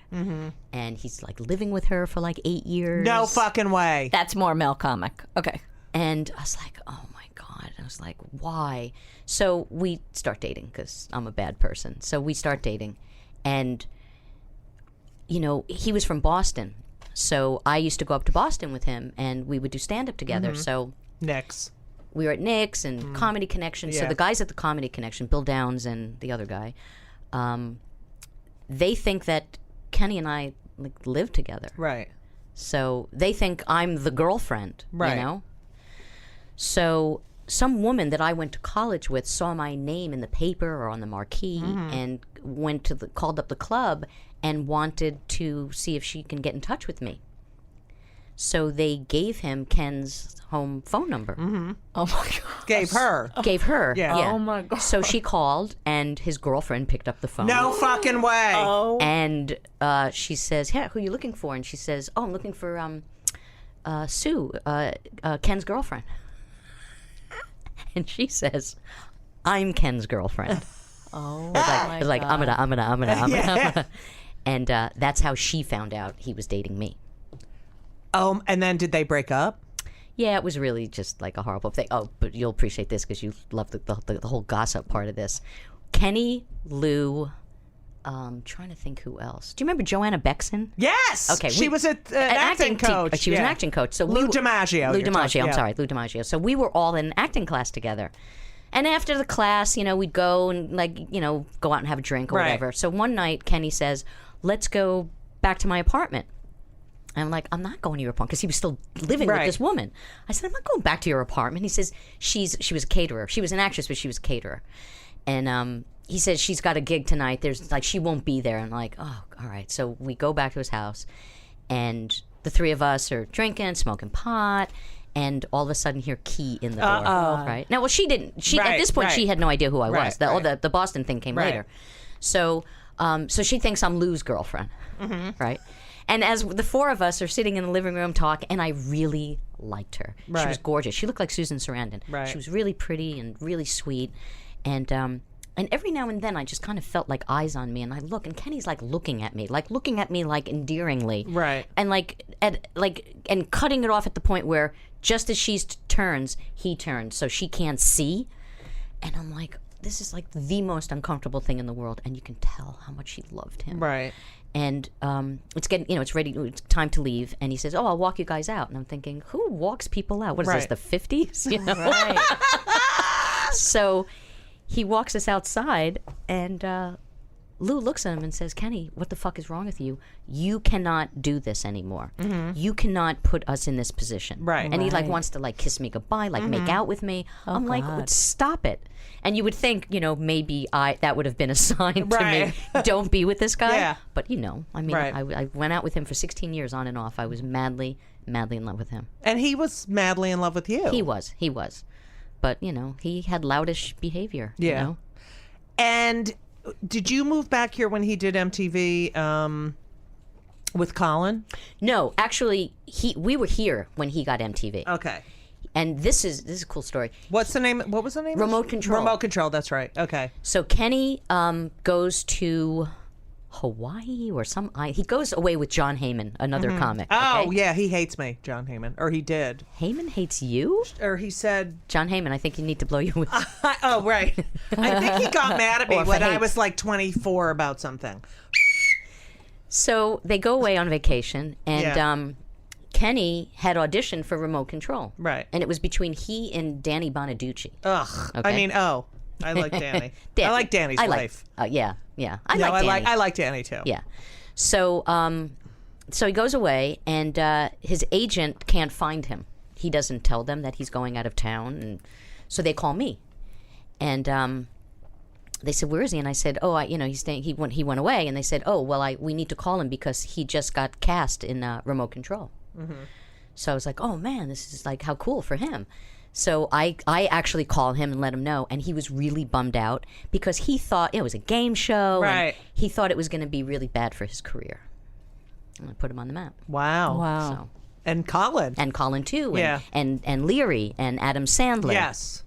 and he's like living with her for like 8 years. No fucking way. That's more male comic. Okay. And I was like, "Oh my god!" I was like, "Why?" So we start dating because I'm a bad person. So we start dating, and he was from Boston, so I used to go up to Boston with him, and we would do stand up together. So Nick's. we were at Nick's and Comedy Connection. So Yeah. the guys at the Comedy Connection, Bill Downs and the other guy, they think that Kenny and I live together. Right. So they think I'm the girlfriend, Right. So some woman that I went to college with saw my name in the paper or on the marquee and called up the club and wanted to see if she can get in touch with me. So they gave him Ken's home phone number. Oh my God. Gave her. Gave her. Yeah. Yeah. Oh my God. So she called, and his girlfriend picked up the phone. No fucking way. Oh. And she says, "Yeah, who are you looking for?" And she says, "Oh, I'm looking for Sue, Ken's girlfriend." And she says, "I'm Ken's girlfriend." Oh I was like, I'm gonna. Yeah. And that's how she found out he was dating me. And then did they break up? Yeah, it was really just like a horrible thing. Oh, but you'll appreciate this because you love the whole gossip part of this. Kenny, Lou, trying to think who else. Do you remember Joanna Bexon? Yes. Okay, She was an acting coach. She was an Yeah. acting coach. So Lou DiMaggio. Lou you're DiMaggio. talking- I'm yeah. sorry, Lou DiMaggio. So we were all in acting class together. And after the class, we'd go and go out and have a drink or Right. whatever. So one night, Kenny says, "Let's go back to my apartment. And I'm like, I'm not going to your apartment, because he was still living with this woman. I said, I'm not going back to your apartment. He says, she was a caterer. She was an actress, but she was a caterer. And he says, she's got a gig tonight. There's like, she won't be there. And I'm like, oh, all right. So we go back to his house, and the three of us are drinking, smoking pot, and all of a sudden hear key in the door. Right now, well, she didn't. She at this point she had no idea who I was. The Boston thing came later. So so she thinks I'm Lou's girlfriend, right? And as the four of us are sitting in the living room talking, and I really liked her. She was gorgeous. She looked like Susan Sarandon. She was really pretty and really sweet, and every now and then I just kind of felt like eyes on me, and I look, and Kenny's like looking at me like endearingly, and cutting it off at the point where just as she turns, he turns, so she can't see, and I'm like, this is like the most uncomfortable thing in the world, and you can tell how much she loved him, And it's getting, it's ready, it's time to leave, and he says, "Oh, I'll walk you guys out," and I'm thinking, who walks people out? What is this, the 50s? So he walks us outside, and Lou looks at him and says, "Kenny, what the fuck is wrong with you? You cannot do this anymore. You cannot put us in this position." And he like wants to like kiss me goodbye, like make out with me. I'm like, stop it. And you would think, maybe that would have been a sign to me, don't be with this guy. But I mean, I went out with him for 16 years on and off. I was madly in love with him. And he was madly in love with you. He was. But, he had loutish behavior. And did you move back here when he did MTV with Colin? No, actually, we were here when he got MTV. Okay. And this is a cool story. What's the name? What was the name? Remote Control. Remote Control, that's right. Okay. So Kenny goes to Hawaii or he goes away with John Heyman, another comic. Oh, yeah, he hates me, John Heyman. Or he did. Heyman hates you? Or he said... John Heyman, I think you need to blow your whistle. Oh, right. I think he got mad at me when I was like 24 about something. So they go away on vacation, and Kenny had auditioned for Remote Control. Right. And it was between he and Danny Bonaducci. Ugh. Okay? I mean, I like Danny. I like Danny's wife. Yeah. I like Danny. I like Danny too. Yeah. So so he goes away, and his agent can't find him. He doesn't tell them that he's going out of town, and so they call me. And they said, "Where is he?" And I said, "Oh, he's staying. He went away." And they said, "Oh, well, we need to call him because he just got cast in Remote Control." So I was like, "Oh man, this is like how cool for him." So I actually called him and let him know, and he was really bummed out because he thought it was a game show, and he thought it was going to be really bad for his career. And I put him on the map. Wow. So, and Colin too, and Leary and Adam Sandler. Yes.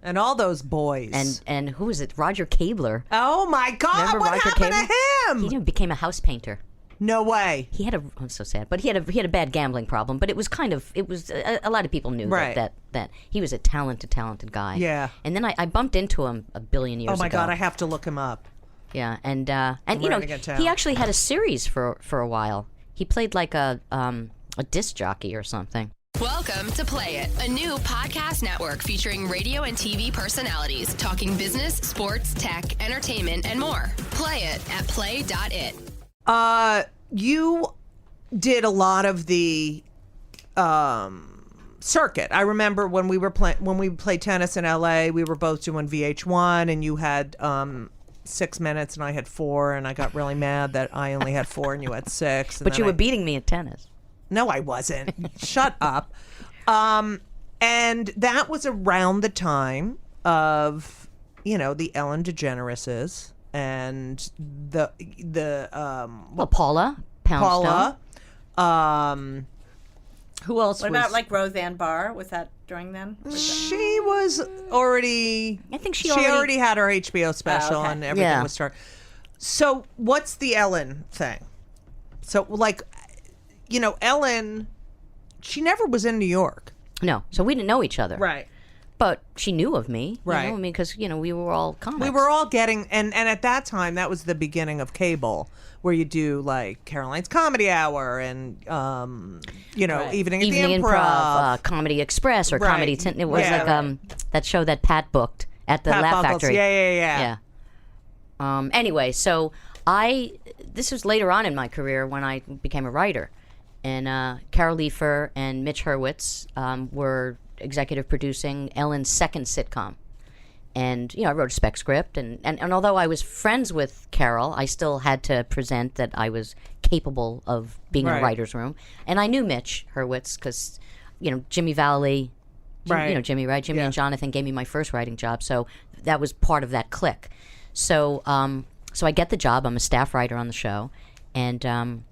And all those boys. And who is it? Roger Kabler. Oh my God! Remember what Roger happened Kabler? to him? He became a house painter. No way. He had I'm so sad, but he had a bad gambling problem. But it was a lot of people knew that he was a talented guy. Yeah. And then I bumped into him a billion years ago. Oh my God! I have to look him up. Yeah, and he actually had a series for a while. He played like a disc jockey or something. Welcome to Play It, a new podcast network featuring radio and TV personalities talking business, sports, tech, entertainment, and more. Play it at play.it. You did a lot of the circuit. I remember when we played tennis in LA, we were both doing VH1, and you had 6 minutes and I had 4, and I got really mad that I only had 4 and you had 6. But you were beating me at tennis. No, I wasn't. Shut up. And that was around the time of, the Ellen DeGenereses and Paula Poundstone. Paula. Who else? What about like Roseanne Barr? Was that during then? She was already. I think she already had her HBO special and everything was started. So what's the Ellen thing? So Ellen, she never was in New York. No, so we didn't know each other. Right. But she knew of me. Right. Because, we were all comics. We were all getting, and at that time, that was the beginning of cable, where you do, like, Caroline's Comedy Hour and, Evening at the Improv. Comedy Express or Comedy... It was that show that Pat booked at the Laugh Buckles. Factory. Yeah. Anyway, so this was later on in my career when I became a writer. And Carol Leifer and Mitch Hurwitz were executive producing Ellen's second sitcom. And, I wrote a spec script. And although I was friends with Carol, I still had to present that I was capable of being in a writer's room. And I knew Mitch Hurwitz because, Jimmy Valley, Jimmy, right? Jimmy and Jonathan gave me my first writing job. So that was part of that clique. So I get the job. I'm a staff writer on the show. And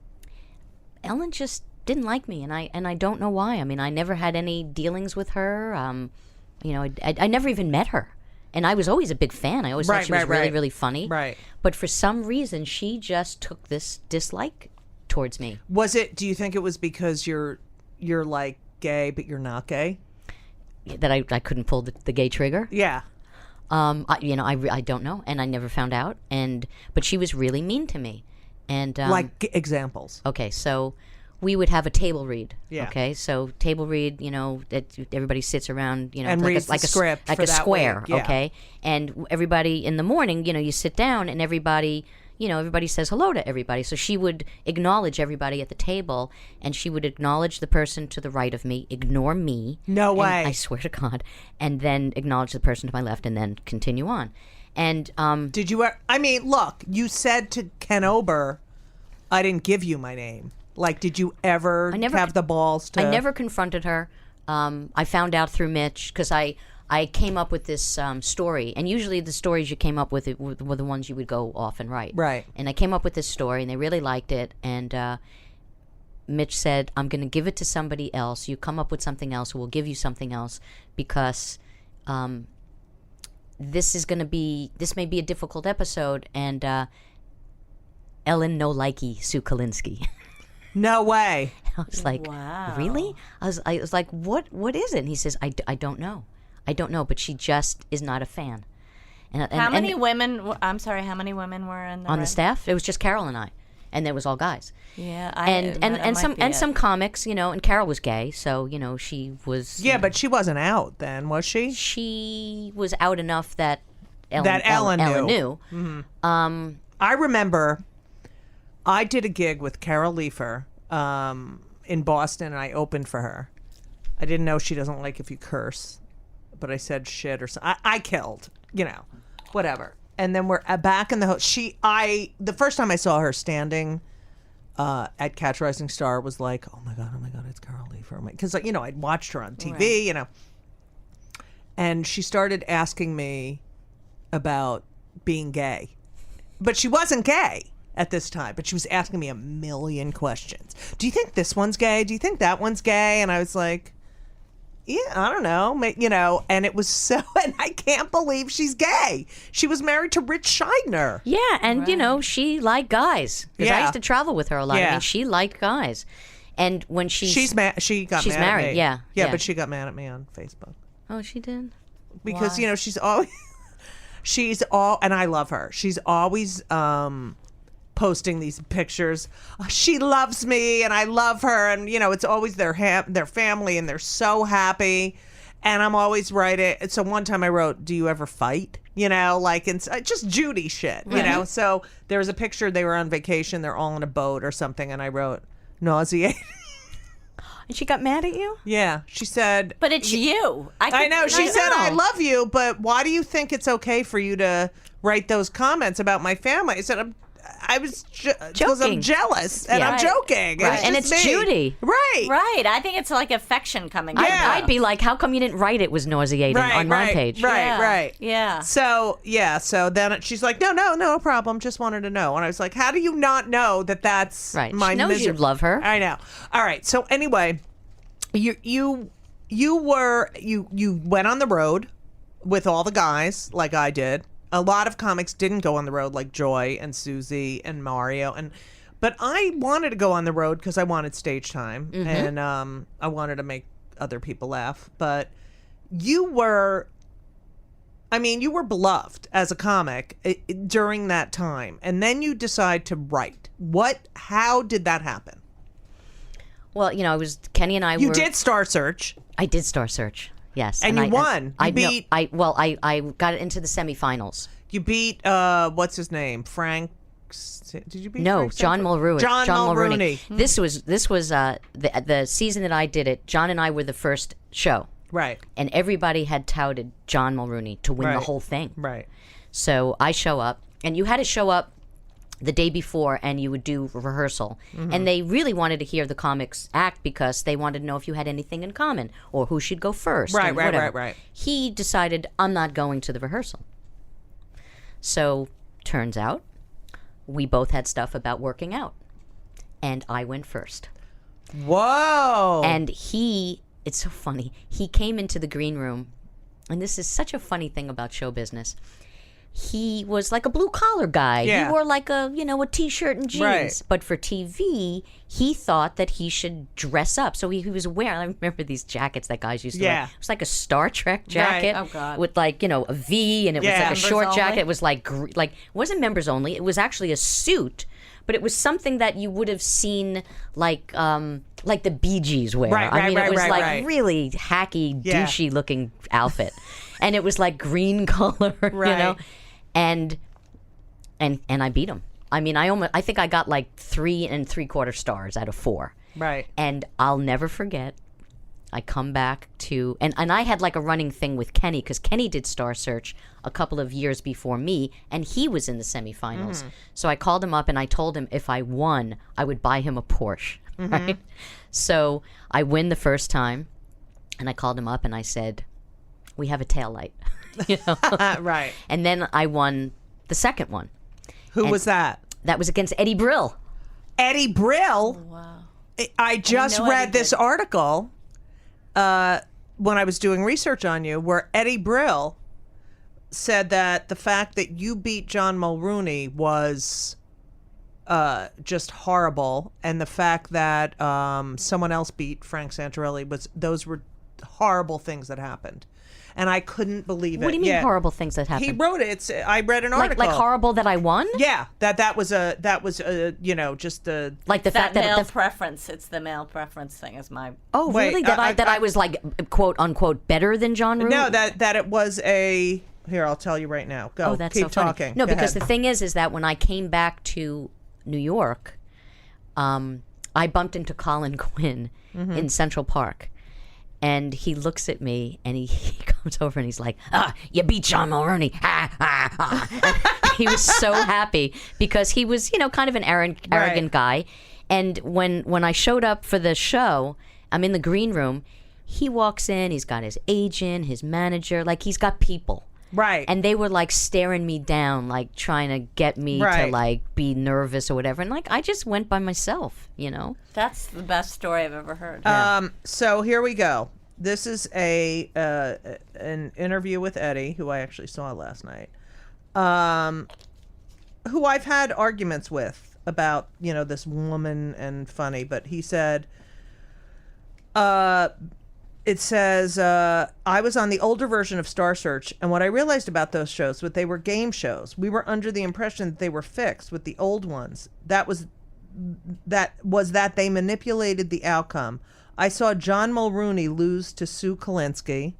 Ellen just didn't like me. And I don't know why. I mean, I never had any dealings with her. I never even met her. And I was always a big fan. I always thought she was really, really funny. Right. But for some reason, she just took this dislike towards me. Do you think it was because you're like gay, but you're not gay? That I couldn't pull the gay trigger? Yeah. I don't know. And I never found out. But she was really mean to me. And like examples. Okay, so we would have a table read. Yeah. Okay, so table read, that everybody sits around, and reads the script like for a that square. week. Yeah. Okay, and everybody in the morning, you sit down and everybody says hello to everybody. So she would acknowledge everybody at the table, and she would acknowledge the person to the right of me, ignore me. No way. I swear to God, and then acknowledge the person to my left, and then continue on. And did you? Look, you said to Ken Ober, "I didn't give you my name." Like, did you ever have the balls to? I never confronted her. I found out through Mitch because I came up with this story, and usually the stories you came up with were the ones you would go off and write. Right. And I came up with this story, and they really liked it. And Mitch said, "I'm going to give it to somebody else. You come up with something else, we'll give you something else because this may be a difficult episode." And Ellen no likey Sue Kolinsky. No way. I was like, wow. Really? I was like, what is it? And he says, I don't know. I don't know, but she just is not a fan. How many women were in the staff? It was just Carol and I. And there was all guys. Yeah. And some comics, and Carol was gay, so, she was... Yeah, but she wasn't out then, was she? She was out enough that Ellen knew. Mm-hmm. I remember... I did a gig with Carol Leifer in Boston, and I opened for her. I didn't know she doesn't like if you curse, but I said shit or something. I killed, whatever. And then we're back in the the first time I saw her standing at Catch Rising Star was like, oh my God, it's Carol Leifer. Because, I'd watched her on TV, Right. And she started asking me about being gay. But she wasn't gay at this time, but she was asking me a million questions. Do you think this one's gay? Do you think that one's gay? And I was like, yeah, I don't know, and it was and I can't believe she's gay. She was married to Rich Scheidner. Yeah, and she liked guys. Because I used to travel with her a lot. Yeah. I mean, she liked guys. And when she's married, she's mad married, at me. yeah. But she got mad at me on Facebook. Oh, she did? Because, Why? she's and I love her. She's always posting these pictures. Oh, she loves me and I love her, and it's always their family and they're so happy, and I'm always writing. So one time I wrote, "Do you ever fight?" It's just Judy shit. So there was a picture, they were on vacation, they're all in a boat or something, and I wrote, "Nauseating." And she got mad at you? Yeah, she said, But it's you. I know. She said, "I love you, but why do you think it's okay for you to write those comments about my family?" I said, I was because I'm jealous, and I'm joking. Right. And it's Judy. Right. Right. I think it's like affection coming out. Yeah. I'd be like, how come you didn't write it was nauseating on my page? Right. Yeah. So then she's like, no problem. Just wanted to know. And I was like, how do you not know that that's right? my She knows you love her. I know. All right. So anyway, you went on the road with all the guys like I did. A lot of comics didn't go on the road, like Joy and Susie and Mario, but I wanted to go on the road because I wanted stage time, and I wanted to make other people laugh. But you were beloved as a comic during that time, and then you decide to write. How did that happen? Well, it was Kenny and I. You did Star Search. I did Star Search. Yes, and you won. I beat. I got into the semifinals. You beat what's his name? Frank Did you beat No, Frank John Sinatra? Mulrooney. John Mulrooney. This was the season that I did it. John and I were the first show. Right. And everybody had touted John Mulrooney to win the Right. whole thing. Right. So I show up, and you had to show up the day before, and you would do rehearsal. And they really wanted to hear the comics act because they wanted to know if you had anything in common or who should go first. Right, and right, whatever. right. He decided, I'm not going to the rehearsal. So turns out we both had stuff about working out, and I went first. Whoa. And it's so funny. He came into the green room, and this is such a funny thing about show business. He was like a blue collar guy. Yeah. He wore like a t-shirt and jeans. Right. But for TV, he thought that he should dress up. So he was wearing, I remember these jackets that guys used to wear. It was like a Star Trek jacket Oh, God. with like, a V, and it was Yeah. like a Members short only? jacket. It was like it wasn't members only. It was actually a suit, but it was something that you would have seen like the Bee Gees wear. Right, I mean, right, it was right, like right. really hacky, Yeah. douchey looking outfit. And it was like green color, Right. And I beat him. I mean, I think I got like 3 3/4 stars out of 4. Right. And I'll never forget. I come back to and I had like a running thing with Kenny because Kenny did Star Search a couple of years before me, and he was in the semifinals. So I called him up and I told him if I won, I would buy him a Porsche. Right. So I win the first time, and I called him up and I said, "We have a taillight." Right. And then I won the second one. Who was that? That was against Eddie Brill. Eddie Brill. Wow. I just know read Eddie this did. article when I was doing research on you, where Eddie Brill said that the fact that you beat John Mulrooney was just horrible, and the fact that someone else beat Frank Santarelli those were horrible things that happened. And I couldn't believe it. What do you mean Yeah. horrible things that happened? He wrote it. I read an like article. horrible that I won? Yeah, that was just a Like the fact That male that preference. It's the male preference thing is my... oh Wait, really that I was like quote unquote better than John Rooney? no that it was a. Here, I'll tell you right now. Go. Oh, that's Keep so funny. talking. No, Go because ahead. the thing is that when I came back to New York, I bumped into Colin Quinn in Central Park. And he looks at me and he comes over and he's like, you beat John Mulrooney. He was so happy because he was, kind of an arrogant guy. And when I showed up for the show, I'm in the green room. He walks in, he's got his agent, his manager, like he's got people. Right. And they were like staring me down, like trying to get me to Right. like be nervous or whatever. And like I just went by myself, That's the best story I've ever heard. So here we go. This is an interview with Eddie, who I actually saw last night, who I've had arguments with about, this woman and funny, but he said, it says, I was on the older version of Star Search, and what I realized about those shows was they were game shows. We were under the impression that they were fixed with the old ones. That was that they manipulated the outcome. I saw John Mulrooney lose to Sue Kolinsky.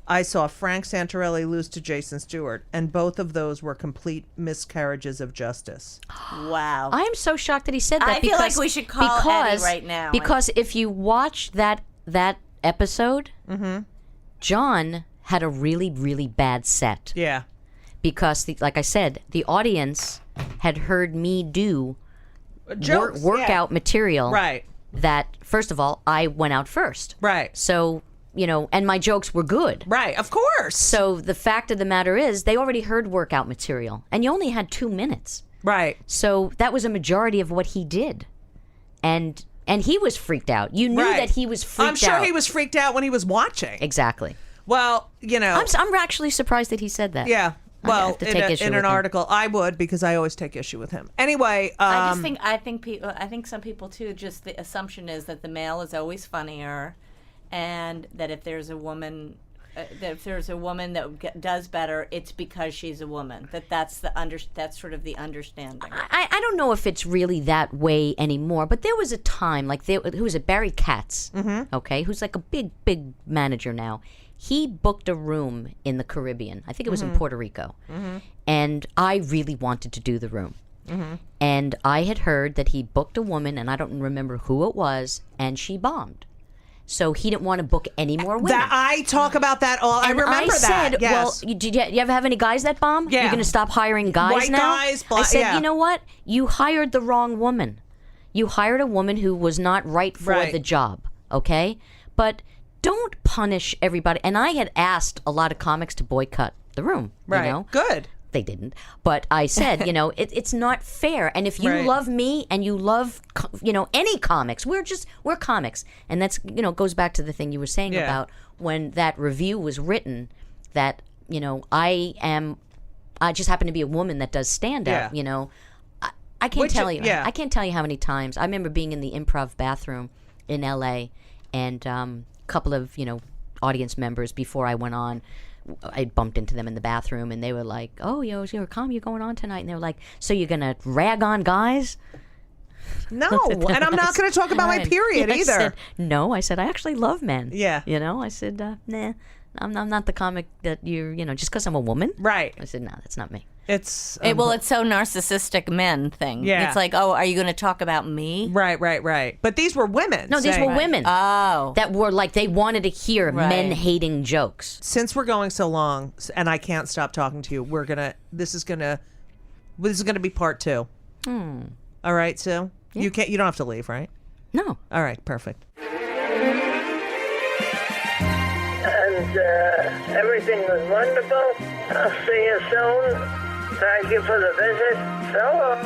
I saw Frank Santarelli lose to Jason Stewart, and both of those were complete miscarriages of justice. Wow. I am so shocked that he said that. I feel like we should call Eddie right now. Because if you watch that episode, John had a really, really bad set. Yeah. Because, like I said, the audience had heard me do Jokes, workout material. Right. That, first of all, I went out first. Right. So, and my jokes were good. Right, of course. So the fact of the matter is, they already heard workout material, and you only had 2 minutes. Right. So that was a majority of what he did, and he was freaked out. You knew Right. that he was freaked out. I'm sure he was freaked out when he was watching. Exactly. Well, I'm actually surprised that he said that. Yeah. I Well, have to take issue in with an him. article, I would, because I always take issue with him. Anyway, I think some people too. Just the assumption is that the male is always funnier, and that if there's a woman, that does better, it's because she's a woman. That's sort of the understanding. I don't know if it's really that way anymore, but there was a time, who was it, Barry Katz, okay, who's like a big manager now. He booked a room in the Caribbean. I think it was in Puerto Rico. And I really wanted to do the room. And I had heard that he booked a woman, and I don't remember who it was, and she bombed. So he didn't want to book any more women. I talk about that all. I remember I said, that. Yes. well, did you ever have any guys that bomb? Yeah. You're going to stop hiring guys White now? guys, I said, yeah. you know what? You hired the wrong woman. You hired a woman who was not right for the job, okay? But don't punish everybody. And I had asked a lot of comics to boycott the room. Right. You know? Good. They didn't. But I said, it's not fair. And if you love me and you love, any comics, we're comics. And that's, goes back to the thing you were saying about when that review was written that, I just happen to be a woman that does stand up, I can't tell you. I can't tell you how many times. I remember being in the Improv bathroom in LA and a couple of, audience members before I went on, I bumped into them in the bathroom and they were like, "Oh, you're a comedy, you're going on tonight." And they were like, "So you're going to rag on guys?" No, and I'm not going to talk about my period either. I said, no, I said, I actually love men. Yeah. I said, nah, I'm not the comic that you're, just because I'm a woman. Right. I said, no, that's not me. It's it's so narcissistic men thing. Yeah. It's like, oh, are you going to talk about me? Right. But these were women. No, these were women. Oh. That were like, they wanted to hear men hating jokes. Since we're going so long and I can't stop talking to you, this is going to be part 2. All right, Sue? Yeah. You don't have to leave, right? No. All right, perfect. And everything was wonderful. I'll see you soon. Thank you for the visit. So long.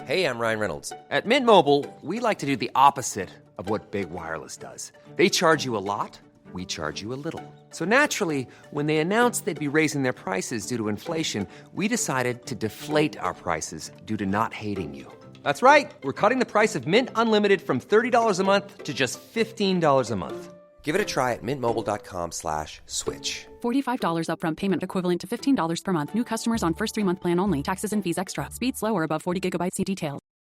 Hey, I'm Ryan Reynolds. At Mint Mobile, we like to do the opposite of what Big Wireless does. They charge you a lot. We charge you a little. So naturally, when they announced they'd be raising their prices due to inflation, we decided to deflate our prices due to not hating you. That's right. We're cutting the price of Mint Unlimited from $30 a month to just $15 a month. Give it a try at mintmobile.com/switch. $45 upfront payment equivalent to $15 per month. New customers on first 3-month plan only. Taxes and fees extra. Speed slower above 40 gigabytes. See details.